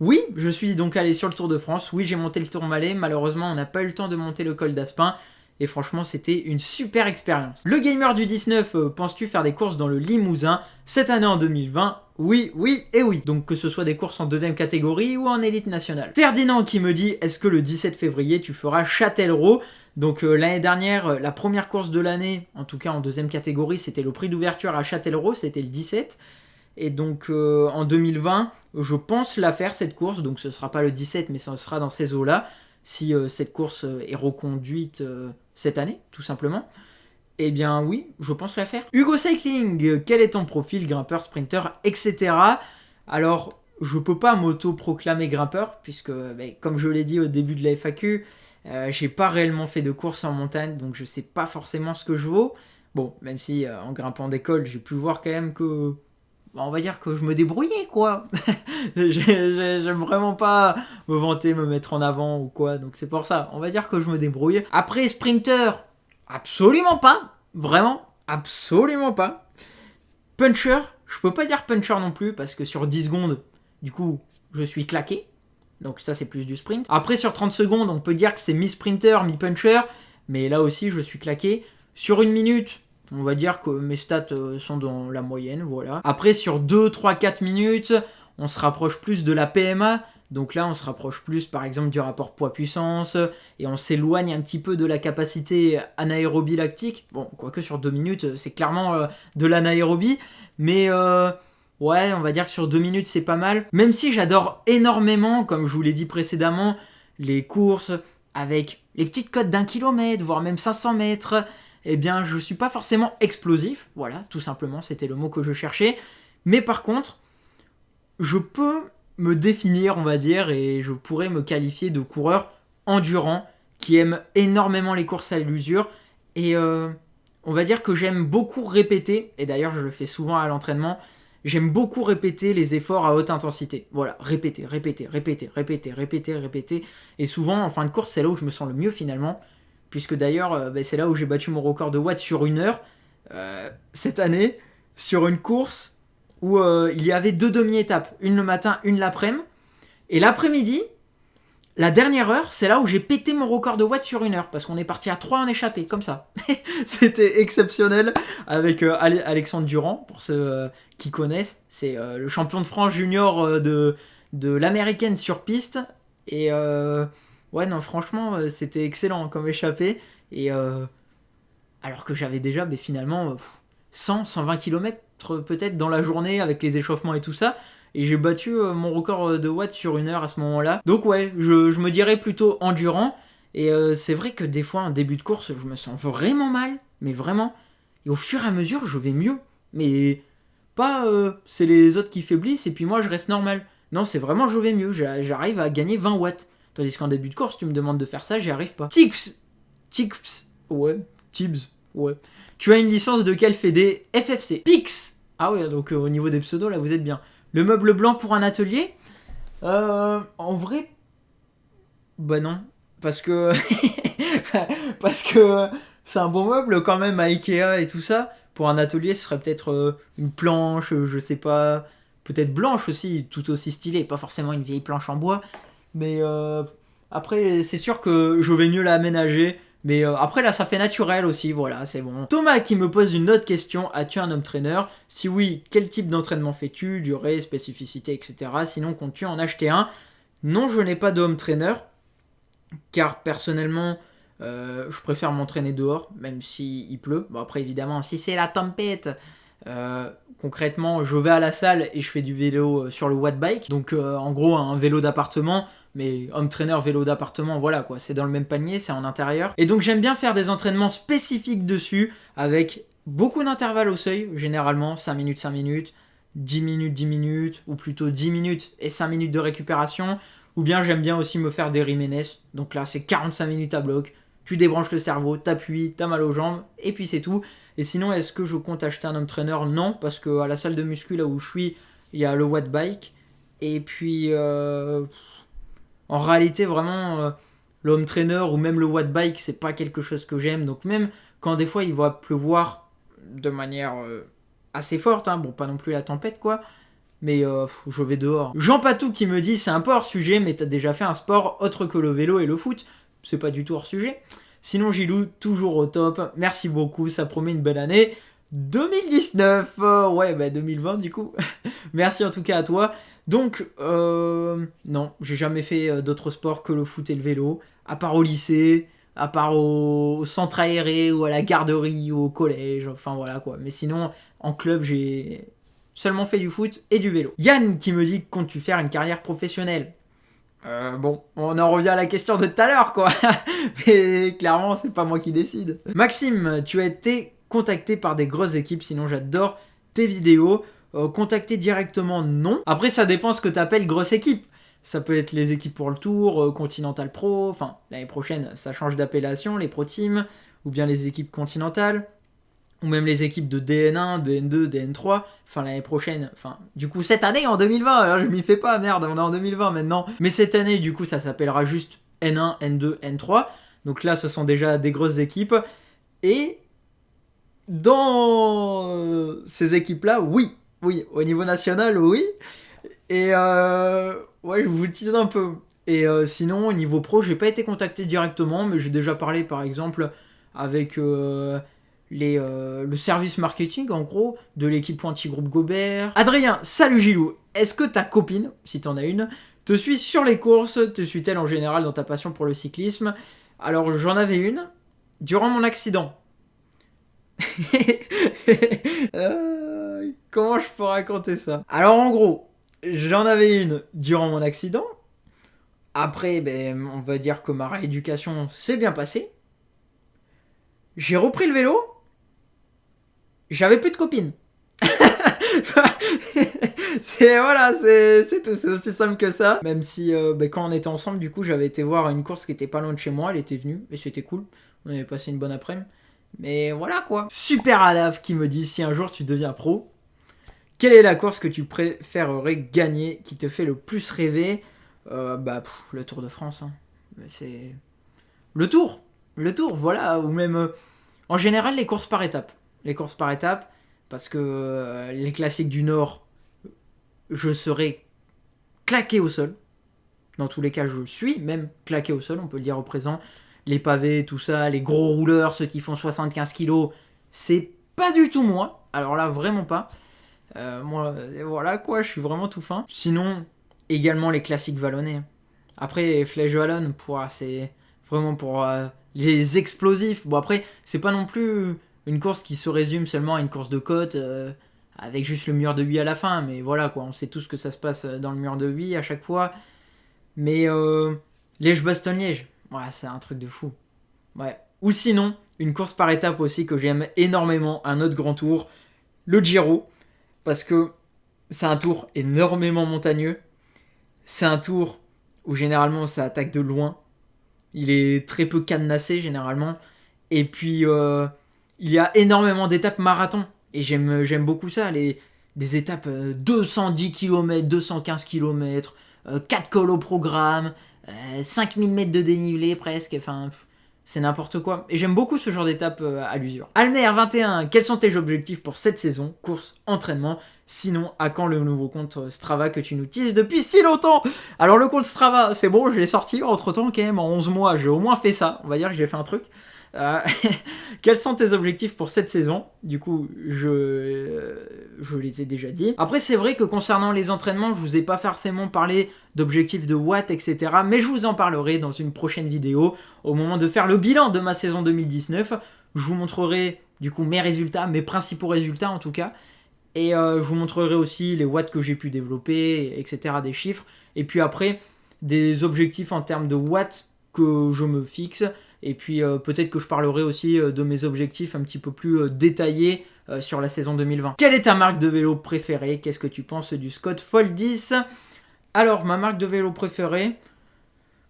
Oui, je suis donc allé sur le Tour de France. Oui, j'ai monté le Tourmalet. Malheureusement, on n'a pas eu le temps de monter le col d'Aspin. Et franchement, c'était une super expérience. Le gamer du 19, penses-tu faire des courses dans le Limousin cette année en 2020? Oui, oui et oui. Donc que ce soit des courses en deuxième catégorie ou en élite nationale. Ferdinand qui me dit, est-ce que le 17 février, tu feras Châtellerault? Donc l'année dernière, la première course de l'année, en tout cas en deuxième catégorie, c'était le prix d'ouverture à Châtellerault, c'était le 17. Et donc en 2020, je pense la faire cette course, donc ce sera pas le 17 mais ce sera dans ces eaux-là, si cette course est reconduite cette année, tout simplement. Eh bien oui, je pense la faire. Hugo Cycling, quel est ton profil, grimpeur, sprinter, etc. Alors, je peux pas m'auto-proclamer grimpeur, puisque comme je l'ai dit au début de la FAQ, j'ai pas réellement fait de course en montagne, donc je sais pas forcément ce que je vaux. Bon, même si en grimpant des cols, j'ai pu voir quand même que on va dire que je me débrouillais, quoi. J'aime vraiment pas me vanter, me mettre en avant ou quoi, donc c'est pour ça. On va dire que je me débrouille. Après, sprinter, absolument pas. Vraiment, absolument pas. Puncher, je peux pas dire puncher non plus, parce que sur 10 secondes, du coup, je suis claqué. Donc ça, c'est plus du sprint. Après, sur 30 secondes, on peut dire que c'est mi-sprinter, mi-puncher, mais là aussi, je suis claqué. Sur 1 minute... on va dire que mes stats sont dans la moyenne, voilà. Après, sur 2, 3, 4 minutes, on se rapproche plus de la PMA. Donc là, on se rapproche plus, par exemple, du rapport poids-puissance. Et on s'éloigne un petit peu de la capacité anaérobie lactique. Bon, quoique sur 2 minutes, c'est clairement de l'anaérobie. Mais ouais, on va dire que sur 2 minutes, c'est pas mal. Même si j'adore énormément, comme je vous l'ai dit précédemment, les courses avec les petites cotes d'1 kilomètre, voire même 500 mètres... eh bien, je suis pas forcément explosif, voilà, tout simplement, c'était le mot que je cherchais. Mais par contre, je peux me définir, on va dire, et je pourrais me qualifier de coureur endurant, qui aime énormément les courses à l'usure. Et on va dire que j'aime beaucoup répéter, et d'ailleurs je le fais souvent à l'entraînement, j'aime beaucoup répéter les efforts à haute intensité. Voilà, répéter. Et souvent, en fin de course, c'est là où je me sens le mieux finalement. Puisque d'ailleurs, c'est là où j'ai battu mon record de watts sur 1 heure cette année, sur une course où il y avait 2 demi-étapes, une le matin, une l'après-midi. Et l'après-midi, la dernière heure, c'est là où j'ai pété mon record de watts sur 1 heure, parce qu'on est parti à 3 en échappée, comme ça. C'était exceptionnel, avec Alexandre Durand, pour ceux qui connaissent. C'est le champion de France junior de l'américaine sur piste. Et... ouais, non, franchement, c'était excellent comme échappée. Et alors que j'avais déjà, finalement, 100-120 km peut-être dans la journée avec les échauffements et tout ça. Et j'ai battu mon record de watts sur 1 heure à ce moment-là. Donc ouais, je me dirais plutôt endurant. Et c'est vrai que des fois, en début de course, je me sens vraiment mal. Mais vraiment. Et au fur et à mesure, je vais mieux. Mais pas c'est les autres qui faiblissent et puis moi, je reste normal. Non, c'est vraiment je vais mieux. J'arrive à gagner 20 watts. Tandis qu'en début de course, tu me demandes de faire ça, j'y arrive pas. Tips, ouais. Tu as une licence de quelle fédé? FFC. Pix. Ah ouais, donc au niveau des pseudos, là, vous êtes bien. Le meuble blanc pour un atelier? En vrai, bah non. Parce que... parce que c'est un bon meuble quand même à Ikea et tout ça. Pour un atelier, ce serait peut-être une planche, je sais pas... peut-être blanche aussi, tout aussi stylée. Pas forcément une vieille planche en bois. Mais après, c'est sûr que je vais mieux l'aménager, Mais après là ça fait naturel aussi, voilà, c'est bon. Thomas qui me pose une autre question, as-tu un home trainer? Si oui, quel type d'entraînement fais-tu? Durée, spécificité, etc. Sinon comptes-tu en acheter un? Non, je n'ai pas de home trainer, car personnellement je préfère m'entraîner dehors, même s'il pleut. Bon après évidemment, si c'est la tempête, concrètement je vais à la salle et je fais du vélo sur le watt bike. Donc en gros un vélo d'appartement, mais home trainer vélo d'appartement, voilà quoi, c'est dans le même panier, c'est en intérieur. Et donc j'aime bien faire des entraînements spécifiques dessus, avec beaucoup d'intervalles au seuil, généralement 5 minutes, 5 minutes, 10 minutes, 10 minutes, ou plutôt 10 minutes et 5 minutes de récupération. Ou bien j'aime bien aussi me faire des Riménez, donc là c'est 45 minutes à bloc, tu débranches le cerveau, t'appuies, t'as mal aux jambes, et puis c'est tout. Et sinon, est-ce que je compte acheter un home trainer? Non, parce qu'à la salle de muscu, là où je suis, il y a le watt bike. Et puis, en réalité, vraiment, le home trainer ou même le watt bike, c'est pas quelque chose que j'aime. Donc même quand des fois il va pleuvoir de manière assez forte, hein, bon pas non plus la tempête quoi, mais je vais dehors. Jean Patou qui me dit, c'est un peu hors sujet, mais t'as déjà fait un sport autre que le vélo et le foot? C'est pas du tout hors sujet. Sinon Gilou, toujours au top. Merci beaucoup, ça promet une belle année. 2019, ouais, bah 2020 du coup. Merci en tout cas à toi. Donc, non, j'ai jamais fait d'autres sports que le foot et le vélo, à part au lycée, à part au centre aéré ou à la garderie ou au collège, enfin voilà quoi. Mais sinon, en club, j'ai seulement fait du foot et du vélo. Yann qui me dit, comptes-tu faire une carrière professionnelle? Bon, on en revient à la question de tout à l'heure, quoi. Mais clairement, c'est pas moi qui décide. Maxime, tu as été contacté par des grosses équipes, sinon j'adore tes vidéos. Contacté directement, non. Après, ça dépend ce que tu appelles grosse équipe. Ça peut être les équipes pour le Tour, Continental Pro, enfin, l'année prochaine, ça change d'appellation, les Pro Teams, ou bien les équipes continentales, ou même les équipes de DN1, DN2, DN3, enfin l'année prochaine, enfin du coup cette année en 2020, alors je m'y fais pas, merde, on est en 2020 maintenant, mais cette année du coup ça s'appellera juste N1, N2, N3, donc là ce sont déjà des grosses équipes, et dans ces équipes-là, oui, au niveau national, oui, et ouais je vous le tease un peu, et sinon au niveau pro j'ai pas été contacté directement, mais j'ai déjà parlé par exemple avec... le service marketing en gros de l'équipe Pointy Groupe Gobert. Adrien, salut Gilou, est-ce que ta copine, si t'en as une, te suit sur les courses? Te suit-elle en général dans ta passion pour le cyclisme? Alors j'en avais une durant mon accident. Comment je peux raconter ça? Alors en gros, j'en avais une durant mon accident. Après, ben, on va dire que ma rééducation s'est bien passée. J'ai repris le vélo. J'avais plus de copine. C'est tout, c'est aussi simple que ça. Même si quand on était ensemble, du coup, j'avais été voir une course qui était pas loin de chez moi, elle était venue et c'était cool. On avait passé une bonne après-midi. Mais voilà quoi. Super Alaf qui me dit, si un jour tu deviens pro, quelle est la course que tu préférerais gagner, qui te fait le plus rêver? Le Tour de France. Hein. C'est le Tour, voilà, ou même en général les courses par étapes. Parce que les classiques du Nord, je serais claqué au sol. Dans tous les cas, je suis même claqué au sol, on peut le dire au présent. Les pavés, tout ça, les gros rouleurs, ceux qui font 75 kilos, c'est pas du tout moi. Alors là, vraiment pas. Moi, voilà quoi, je suis vraiment tout fin. Sinon, également les classiques vallonnés. Après, Flèche Wallonne, c'est vraiment pour les explosifs. Bon après, c'est pas non plus une course qui se résume seulement à une course de côte avec juste le mur de Huy à la fin. Mais voilà quoi, on sait tous que ça se passe dans le mur de Huy à chaque fois. Mais Liège-Bastogne-Liège, ouais, c'est un truc de fou. Ouais. Ou sinon, une course par étape aussi que j'aime énormément, un autre grand tour, le Giro. Parce que c'est un tour énormément montagneux. C'est un tour où généralement ça attaque de loin. Il est très peu cadenassé généralement. Et puis il y a énormément d'étapes marathon. Et j'aime beaucoup ça. Des étapes 210 km, 215 km, 4 cols au programme, 5000 mètres de dénivelé presque. Enfin, c'est n'importe quoi. Et j'aime beaucoup ce genre d'étape à l'usure. Alner 21, quels sont tes objectifs pour cette saison? Course, entraînement. Sinon, à quand le nouveau compte Strava que tu nous teases depuis si longtemps? Alors le compte Strava, c'est bon, je l'ai sorti entre temps quand même en 11 mois, j'ai au moins fait ça, on va dire que j'ai fait un truc. Quels sont tes objectifs pour cette saison? Du coup, je les ai déjà dit. Après, c'est vrai que concernant les entraînements, je vous ai pas forcément parlé d'objectifs de watts, etc. Mais je vous en parlerai dans une prochaine vidéo. Au moment de faire le bilan de ma saison 2019, je vous montrerai du coup mes résultats, mes principaux résultats en tout cas. Et je vous montrerai aussi les watts que j'ai pu développer, etc. Des chiffres. Et puis après, des objectifs en termes de watts que je me fixe. Et puis peut-être que je parlerai aussi de mes objectifs un petit peu plus détaillés sur la saison 2020. Quelle est ta marque de vélo préférée? Qu'est-ce que tu penses du Scott Fold 10? Alors, ma marque de vélo préférée,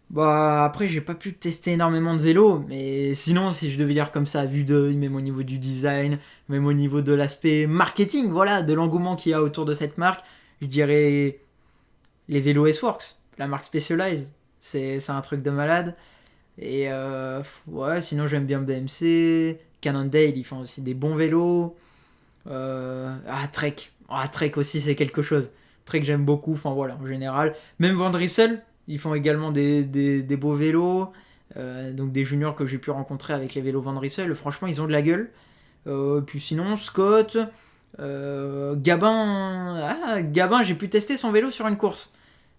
bah après j'ai pas pu tester énormément de vélos, mais sinon si je devais dire comme ça à vue d'œil, même au niveau du design, même au niveau de l'aspect marketing, voilà, de l'engouement qu'il y a autour de cette marque, je dirais les vélos S-Works, la marque Specialized, c'est un truc de malade. Et ouais, sinon j'aime bien BMC, Cannondale, ils font aussi des bons vélos. Trek, Trek aussi c'est quelque chose. Trek j'aime beaucoup, enfin voilà, en général. Même Van Driessen, ils font également des beaux vélos. Donc des juniors que j'ai pu rencontrer avec les vélos Van Driessen, franchement ils ont de la gueule. Puis sinon, Scott, Gabin, j'ai pu tester son vélo sur une course.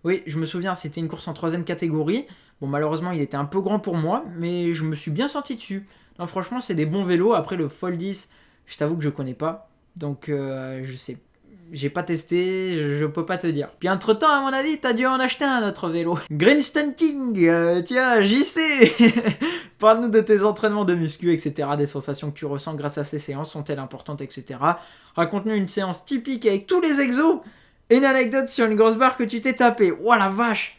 Oui, je me souviens, c'était une course en 3ème catégorie. Bon, malheureusement, il était un peu grand pour moi, mais je me suis bien senti dessus. Non, franchement, c'est des bons vélos. Après, le Fold 10, je t'avoue que je connais pas. Donc, je sais. J'ai pas testé, je peux pas te dire. Puis entre-temps, à mon avis, t'as dû en acheter un autre vélo. Green Stunting, tiens, JC. Parle-nous de tes entraînements de muscu, etc. Des sensations que tu ressens grâce à ces séances, sont-elles importantes, etc. Raconte-nous une séance typique avec tous les exos. Et une anecdote sur une grosse barre que tu t'es tapé. Oh la vache!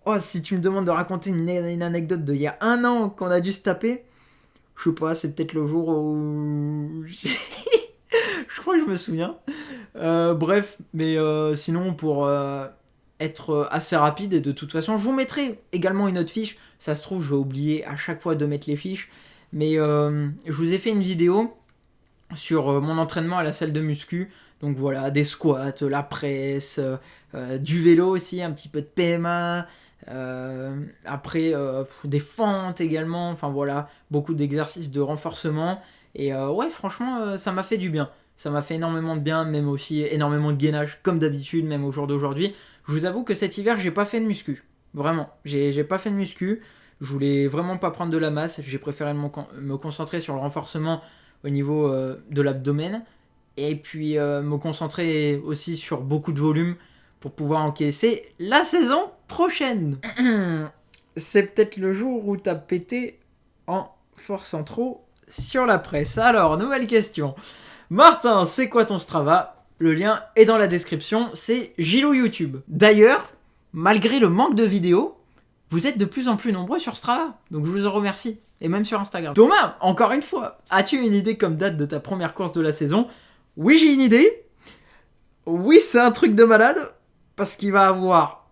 Oh, si tu me demandes de raconter une anecdote d'il y a 1 an qu'on a dû se taper, je sais pas, c'est peut-être le jour où... je crois que je me souviens. Bref, mais sinon pour être assez rapide, et de toute façon, je vous mettrai également une autre fiche. Ça se trouve, je vais oublier à chaque fois de mettre les fiches. Mais je vous ai fait une vidéo sur mon entraînement à la salle de muscu. Donc voilà, des squats, la presse, du vélo aussi, un petit peu de PMA. Après, des fentes également. Enfin voilà, beaucoup d'exercices de renforcement. Et ouais, franchement, ça m'a fait du bien. Ça m'a fait énormément de bien, même aussi énormément de gainage, comme d'habitude, même au jour d'aujourd'hui. Je vous avoue que cet hiver, j'ai pas fait de muscu. Vraiment, j'ai pas fait de muscu. Je voulais vraiment pas prendre de la masse. J'ai préféré me concentrer sur le renforcement au niveau de l'abdomen. Et puis me concentrer aussi sur beaucoup de volume pour pouvoir encaisser la saison prochaine. C'est peut-être le jour où t'as pété en forçant trop sur la presse. Alors, nouvelle question. Martin, c'est quoi ton Strava? Le lien est dans la description, c'est Gilou YouTube. D'ailleurs, malgré le manque de vidéos, vous êtes de plus en plus nombreux sur Strava, donc je vous en remercie. Et même sur Instagram. Thomas, encore une fois, as-tu une idée comme date de ta première course de la saison? Oui, j'ai une idée. Oui, c'est un truc de malade, parce qu'il va avoir...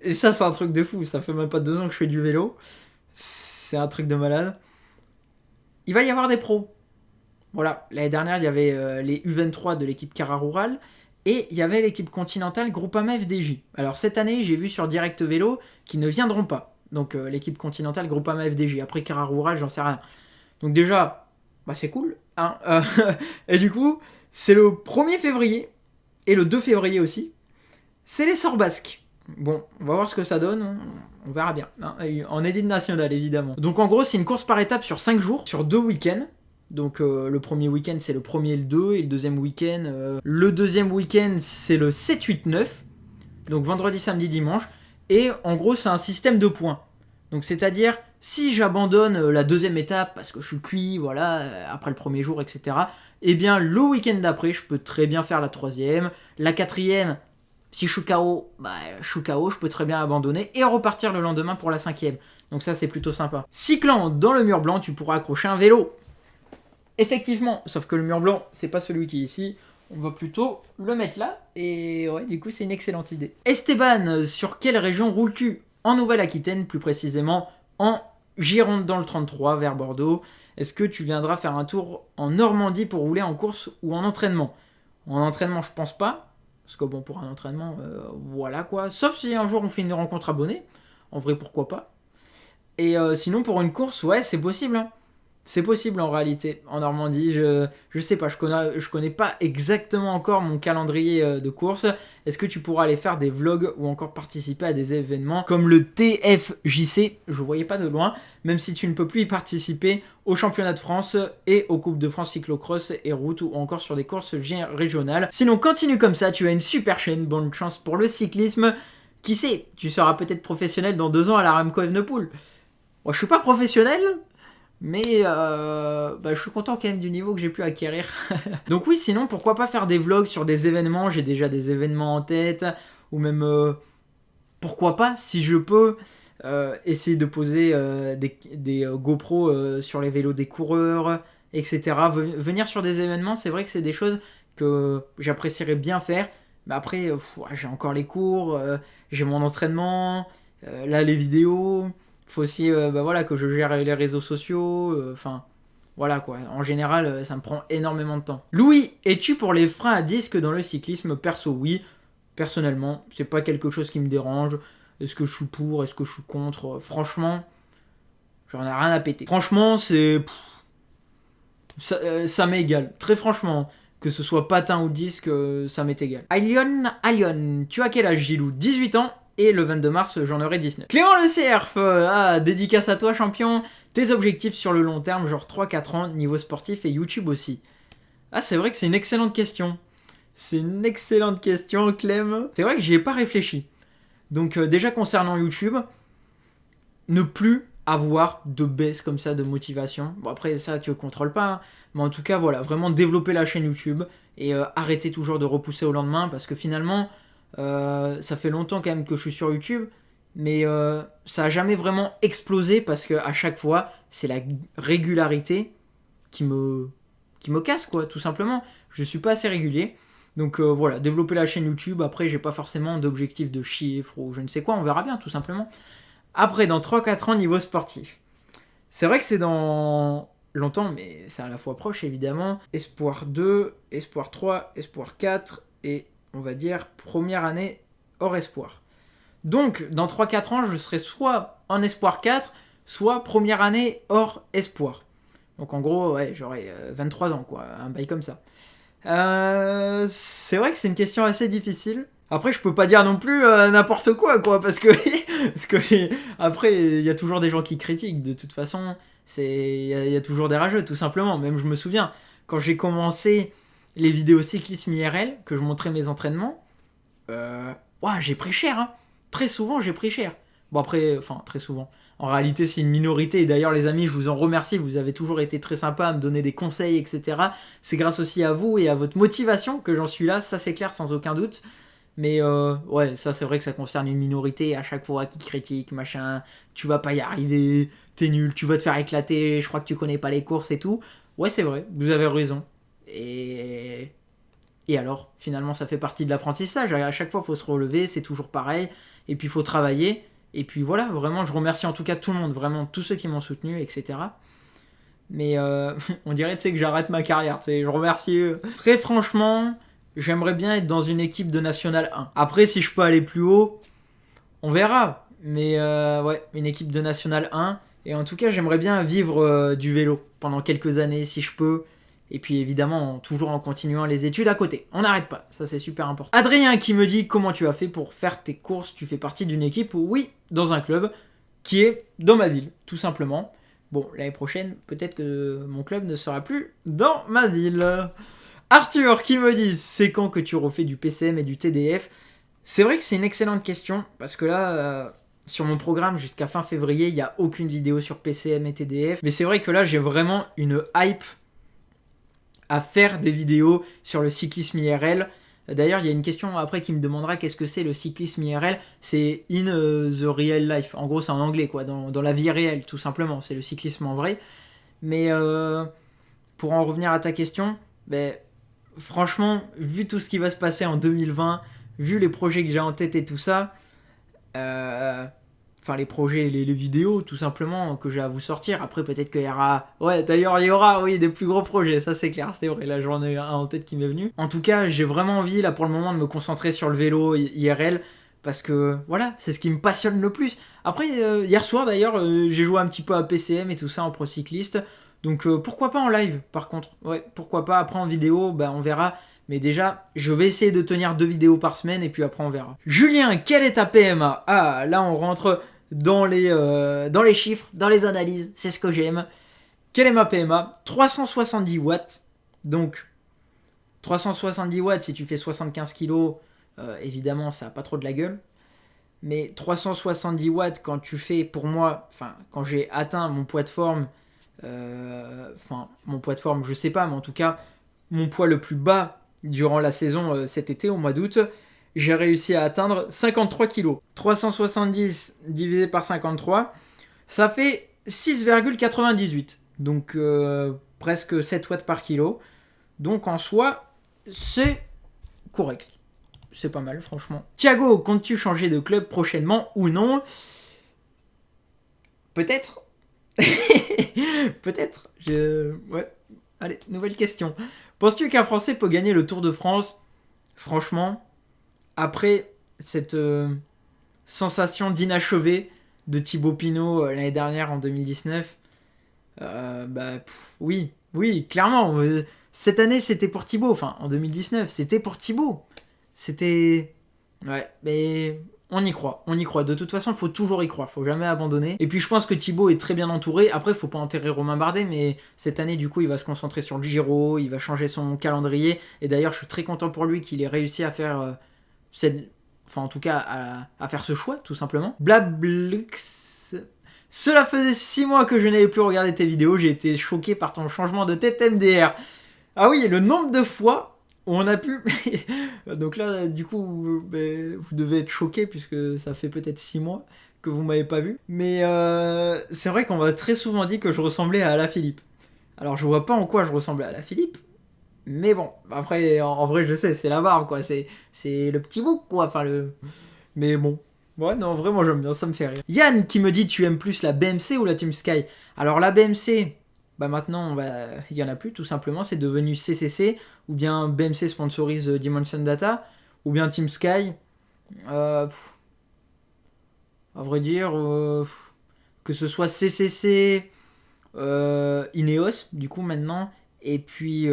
Et ça, c'est un truc de fou, ça fait même pas 2 ans que je fais du vélo. C'est un truc de malade. Il va y avoir des pros. Voilà, l'année dernière, il y avait les U23 de l'équipe Cara Rural et il y avait l'équipe continentale Groupama FDJ. Alors cette année, j'ai vu sur Direct Vélo qu'ils ne viendront pas. Donc l'équipe continentale Groupama FDJ. Après Cara Rural, j'en sais rien. Donc déjà, bah c'est cool. Hein et du coup, c'est le 1er février et le 2 février aussi. C'est les Sorts Basques. Bon, on va voir ce que ça donne. On verra bien. Hein, en élite nationale, évidemment. Donc en gros, c'est une course par étapes sur 5 jours, sur 2 week-ends. Donc le premier week-end c'est le 1er et le 2, et le deuxième week-end le deuxième week-end c'est le 7, 8, 9. Donc vendredi, samedi, dimanche. Et en gros c'est un système de points. Donc c'est-à-dire si j'abandonne la deuxième étape parce que je suis cuit, voilà, après le premier jour, etc. Eh bien le week-end d'après je peux très bien faire la troisième, la quatrième. Si je suis KO, je peux très bien abandonner et repartir le lendemain pour la 5e. Donc ça c'est plutôt sympa. Cyclant dans le mur blanc, tu pourras accrocher un vélo. Effectivement, sauf que le mur blanc, c'est pas celui qui est ici. On va plutôt le mettre là. Et ouais, du coup, c'est une excellente idée. Esteban, sur quelle région roules-tu? En Nouvelle-Aquitaine, plus précisément en Gironde dans le 33, vers Bordeaux. Est-ce que tu viendras faire un tour en Normandie pour rouler en course ou en entraînement? En entraînement, je pense pas. Parce que bon, pour un entraînement, voilà quoi. Sauf si un jour on fait une rencontre abonnée. En vrai, pourquoi pas. Et sinon, pour une course, ouais, c'est possible, hein. C'est possible en réalité, en Normandie, je sais pas, je connais pas exactement encore mon calendrier de course. Est-ce que tu pourras aller faire des vlogs ou encore participer à des événements comme le TFJC, je voyais pas de loin, même si tu ne peux plus y participer au championnat de France et aux Coupes de France cyclocross et route ou encore sur des courses régionales. Sinon, continue comme ça, tu as une super chaîne, bonne chance pour le cyclisme. Qui sait, tu seras peut-être professionnel dans 2 ans à la Remco Evenepoel. Moi, je suis pas professionnel, mais je suis content quand même du niveau que j'ai pu acquérir. Donc oui, sinon, pourquoi pas faire des vlogs sur des événements. J'ai déjà des événements en tête. Ou même, pourquoi pas, si je peux, essayer de poser des GoPro sur les vélos des coureurs, etc. Venir sur des événements, c'est vrai que c'est des choses que j'apprécierais bien faire. Mais après, j'ai encore les cours, j'ai mon entraînement, là les vidéos... Faut aussi que je gère les réseaux sociaux, voilà quoi. En général, ça me prend énormément de temps. Louis, es-tu pour les freins à disque dans le cyclisme? Perso, oui. Personnellement, c'est pas quelque chose qui me dérange. Est-ce que je suis pour? Est-ce que je suis contre? Franchement, j'en ai rien à péter. Franchement, ça m'est égal. Très franchement, que ce soit patin ou disque, ça m'est égal. Alion, tu as quel âge, Gilou? 18 ans. Et le 22 mars, j'en aurai 19. Clément Le Cerf, dédicace à toi, champion. Tes objectifs sur le long terme, genre 3-4 ans, niveau sportif et YouTube aussi. Ah, c'est vrai que c'est une excellente question. C'est une excellente question, Clem. C'est vrai que j'y ai pas réfléchi. Donc déjà concernant YouTube, ne plus avoir de baisse comme ça de motivation. Bon après ça tu ne contrôles pas, hein. Mais en tout cas voilà, vraiment développer la chaîne YouTube et arrêter toujours de repousser au lendemain parce que finalement... ça fait longtemps quand même que je suis sur YouTube, mais ça a jamais vraiment explosé parce que à chaque fois c'est la régularité qui me casse quoi, tout simplement. Je suis pas assez régulier, donc voilà, développer la chaîne YouTube. Après j'ai pas forcément d'objectif de chiffres ou je ne sais quoi, on verra bien tout simplement. Après dans 3-4 ans niveau sportif, c'est vrai que c'est dans longtemps mais c'est à la fois proche évidemment. Espoir 2, Espoir 3, Espoir 4 et on va dire première année hors espoir. Donc, dans 3-4 ans, je serai soit en espoir 4, soit première année hors espoir. Donc, en gros, ouais, j'aurai 23 ans, quoi, un bail comme ça. C'est vrai que c'est une question assez difficile. Après, je peux pas dire non plus n'importe quoi, parce que après, il y a toujours des gens qui critiquent. De toute façon, il y a toujours des rageux, tout simplement. Même je me souviens, quand j'ai commencé les vidéos cyclisme IRL, que je montrais mes entraînements, j'ai pris cher, hein. Très souvent, j'ai pris cher. Bon après, très souvent. En réalité, c'est une minorité. Et d'ailleurs, les amis, je vous en remercie. Vous avez toujours été très sympas à me donner des conseils, etc. C'est grâce aussi à vous et à votre motivation que j'en suis là. Ça, c'est clair, sans aucun doute. Mais ça, c'est vrai que ça concerne une minorité à chaque fois qui critique, machin. Tu vas pas y arriver, t'es nul, tu vas te faire éclater, je crois que tu connais pas les courses et tout. Ouais, c'est vrai, vous avez raison. Et alors, finalement, ça fait partie de l'apprentissage. À chaque fois, il faut se relever, c'est toujours pareil. Et puis, il faut travailler. Et puis voilà, vraiment, je remercie en tout cas tout le monde, vraiment tous ceux qui m'ont soutenu, etc. Mais on dirait, que j'arrête ma carrière, je remercie. Très franchement, j'aimerais bien être dans une équipe de National 1. Après, si je peux aller plus haut, on verra. Mais une équipe de National 1. Et en tout cas, j'aimerais bien vivre du vélo pendant quelques années, si je peux. Et puis évidemment, toujours en continuant les études à côté. On n'arrête pas, ça c'est super important. Adrien qui me dit comment tu as fait pour faire tes courses. Tu fais partie d'une équipe? Oui, dans un club qui est dans ma ville, tout simplement. Bon, l'année prochaine, peut-être que mon club ne sera plus dans ma ville. Arthur qui me dit, c'est quand que tu refais du PCM et du TDF? C'est vrai que c'est une excellente question, parce que là, sur mon programme jusqu'à fin février, il n'y a aucune vidéo sur PCM et TDF. Mais c'est vrai que là, j'ai vraiment une hype à faire des vidéos sur le cyclisme IRL. D'ailleurs, il y a une question après qui me demandera qu'est-ce que c'est le cyclisme IRL. C'est in the real life. En gros, c'est en anglais, quoi, dans la vie réelle, tout simplement. C'est le cyclisme en vrai. Mais pour en revenir à ta question, franchement, vu tout ce qui va se passer en 2020, vu les projets que j'ai en tête et tout ça, les projets, les vidéos, tout simplement, que j'ai à vous sortir. Après, peut-être qu'il y aura... Ouais, d'ailleurs, il y aura, oui, des plus gros projets, ça c'est clair, c'est vrai. Là, j'en ai un en tête qui m'est venu. En tout cas, j'ai vraiment envie, là, pour le moment, de me concentrer sur le vélo IRL, parce que voilà, c'est ce qui me passionne le plus. Après, hier soir d'ailleurs, j'ai joué un petit peu à PCM et tout ça en pro cycliste. Donc pourquoi pas en live par contre. Ouais, pourquoi pas. Après en vidéo, bah, on verra. Mais déjà, je vais essayer de tenir 2 vidéos par semaine et puis après on verra. Julien, quelle est ta PMA? Ah, là on rentre dans les chiffres, dans les analyses. C'est ce que j'aime. Quelle est ma PMA? 370 watts. Donc 370 watts si tu fais 75 kg, évidemment ça n'a pas trop de la gueule. Mais 370 watts quand tu fais, pour moi, enfin quand j'ai atteint mon poids de forme, mon poids de forme je sais pas, mais en tout cas mon poids le plus bas durant la saison cet été au mois d'août, j'ai réussi à atteindre 53 kg. 370 divisé par 53, ça fait 6,98. Donc presque 7 watts par kilo. Donc en soi, c'est correct. C'est pas mal, franchement. Thiago, comptes-tu changer de club prochainement ou non? Peut-être. Peut-être. Ouais. Allez, nouvelle question. Penses-tu qu'un Français peut gagner le Tour de France? Franchement, après cette sensation d'inachevé de Thibaut Pinot l'année dernière en 2019, oui, clairement. Cette année, c'était pour Thibaut. Enfin, en 2019, c'était pour Thibaut. C'était... Ouais, mais on y croit. De toute façon, il faut toujours y croire. Faut jamais abandonner. Et puis, je pense que Thibaut est très bien entouré. Après, il faut pas enterrer Romain Bardet, mais cette année, du coup, il va se concentrer sur le Giro. Il va changer son calendrier. Et d'ailleurs, je suis très content pour lui qu'il ait réussi à faire Enfin, en tout cas, à faire ce choix, tout simplement. Blablux. Cela faisait 6 mois que je n'avais plus regardé tes vidéos. J'ai été choqué par ton changement de tête MDR. Ah oui, le nombre de fois où on a pu... Donc là, du coup, vous devez être choqué puisque ça fait peut-être 6 mois que vous m'avez pas vu. Mais c'est vrai qu'on m'a très souvent dit que je ressemblais à Alaphilippe. Alors je vois pas en quoi je ressemblais à Alaphilippe. Mais bon, après, en vrai, je sais, c'est la barbe, quoi. C'est le petit bouc, quoi. Enfin, Mais bon. Ouais, non, vraiment, j'aime bien, ça me fait rire. Yann qui me dit, tu aimes plus la BMC ou la Team Sky? Alors, la BMC, bah maintenant, il y en a plus, tout simplement. C'est devenu CCC, ou bien BMC sponsorise Dimension Data, ou bien Team Sky. À vrai dire, que ce soit CCC, Ineos, du coup, maintenant, et puis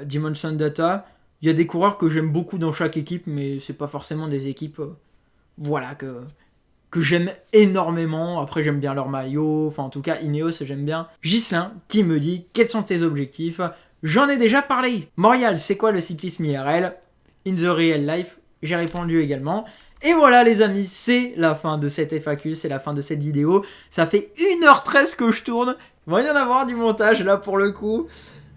Dimension Data, il y a des coureurs que j'aime beaucoup dans chaque équipe, mais c'est pas forcément des équipes que j'aime énormément. Après, j'aime bien leur maillot, enfin en tout cas Ineos, j'aime bien. Ghislain qui me dit quels sont tes objectifs? J'en ai déjà parlé. Morial, c'est quoi le cyclisme IRL? In the real life, j'ai répondu également. Et voilà les amis, c'est la fin de cette FAQ, c'est la fin de cette vidéo. Ça fait 1h13 que je tourne. Il va y en avoir du montage là pour le coup.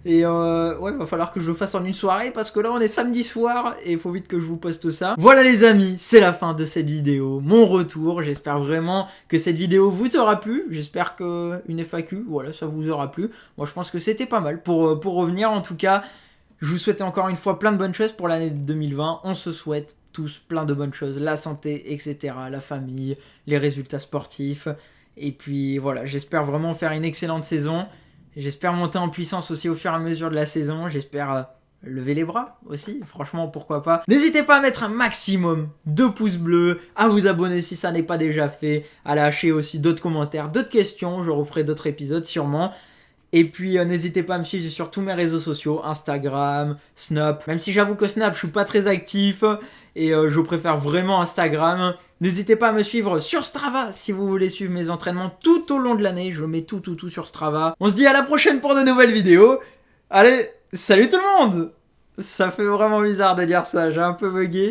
Et ouais, va falloir que je le fasse en une soirée parce que là on est samedi soir et il faut vite que je vous poste ça. Voilà les amis, c'est la fin de cette vidéo, mon retour. J'espère vraiment que cette vidéo vous aura plu. J'espère qu'une FAQ, voilà, ça vous aura plu. Moi je pense que c'était pas mal pour revenir en tout cas. Je vous souhaite encore une fois plein de bonnes choses pour l'année 2020. On se souhaite tous plein de bonnes choses, la santé, etc., la famille, les résultats sportifs. Et puis voilà, j'espère vraiment faire une excellente saison. J'espère monter en puissance aussi au fur et à mesure de la saison. J'espère lever les bras aussi. Franchement, pourquoi pas. N'hésitez pas à mettre un maximum de pouces bleus, à vous abonner si ça n'est pas déjà fait, à lâcher aussi d'autres commentaires, d'autres questions. Je referai d'autres épisodes sûrement. Et puis n'hésitez pas à me suivre sur tous mes réseaux sociaux, Instagram, Snap. Même si j'avoue que Snap, je suis pas très actif et je préfère vraiment Instagram. N'hésitez pas à me suivre sur Strava si vous voulez suivre mes entraînements tout au long de l'année. Je mets tout sur Strava. On se dit à la prochaine pour de nouvelles vidéos. Allez, salut tout le monde! Ça fait vraiment bizarre de dire ça, j'ai un peu bugué.